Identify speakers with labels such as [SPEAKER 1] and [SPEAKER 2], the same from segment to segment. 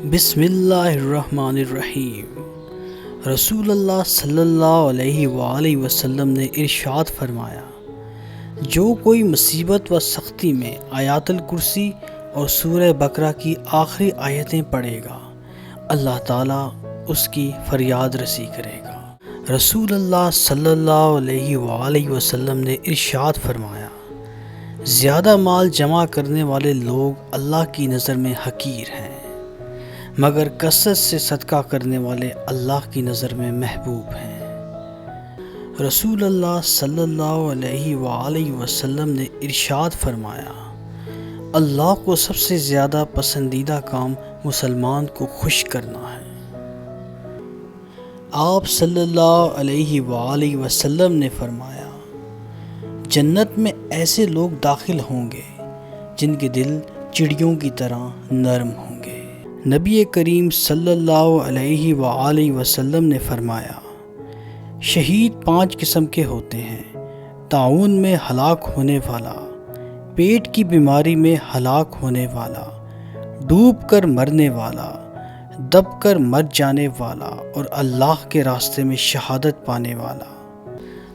[SPEAKER 1] بسم اللہ الرحمن الرحیم۔ رسول اللہ صلی اللہ علیہ وآلہ وسلم نے ارشاد فرمایا، جو کوئی مصیبت و سختی میں آیات الکرسی اور سورہ بقرہ کی آخری آیتیں پڑھے گا، اللہ تعالیٰ اس کی فریاد رسی کرے گا۔ رسول اللہ صلی اللہ علیہ وآلہ وسلم نے ارشاد فرمایا، زیادہ مال جمع کرنے والے لوگ اللہ کی نظر میں حقیر ہیں، مگر کثرت سے صدقہ کرنے والے اللہ کی نظر میں محبوب ہیں۔ رسول اللہ صلی اللہ علیہ وآلہ وسلم نے ارشاد فرمایا، اللہ کو سب سے زیادہ پسندیدہ کام مسلمان کو خوش کرنا ہے۔ آپ صلی اللہ علیہ وآلہ وسلم نے فرمایا، جنت میں ایسے لوگ داخل ہوں گے جن کے دل چڑیوں کی طرح نرم ہوں گے۔ نبی کریم صلی اللہ علیہ وآلہ وسلم نے فرمایا، شہید 5 قسم کے ہوتے ہیں: طاعون میں ہلاک ہونے والا، پیٹ کی بیماری میں ہلاک ہونے والا، ڈوب کر مرنے والا، دب کر مر جانے والا، اور اللہ کے راستے میں شہادت پانے والا۔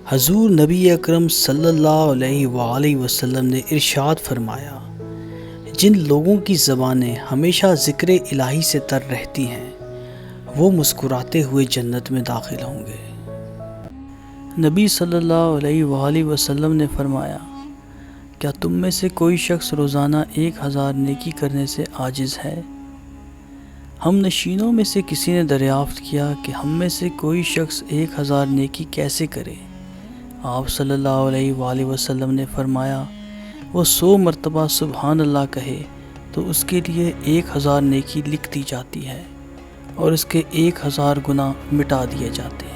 [SPEAKER 1] حضور نبی اکرم صلی اللہ علیہ وآلہ وسلم نے ارشاد فرمایا، جن لوگوں کی زبانیں ہمیشہ ذکر الہی سے تر رہتی ہیں، وہ مسکراتے ہوئے جنت میں داخل ہوں گے۔ نبی صلی اللہ علیہ وآلہ وسلم نے فرمایا، کیا تم میں سے کوئی شخص روزانہ 1000 نیکی کرنے سے عاجز ہے؟ ہم نشینوں میں سے کسی نے دریافت کیا کہ ہم میں سے کوئی شخص 1000 نیکی کیسے کرے؟ آپ صلی اللہ علیہ وآلہ وسلم نے فرمایا، وہ 100 مرتبہ سبحان اللہ کہے تو اس کے لیے 1000 نیکی لکھ دی جاتی ہے اور اس کے 1000 گناہ مٹا دیے جاتے ہیں۔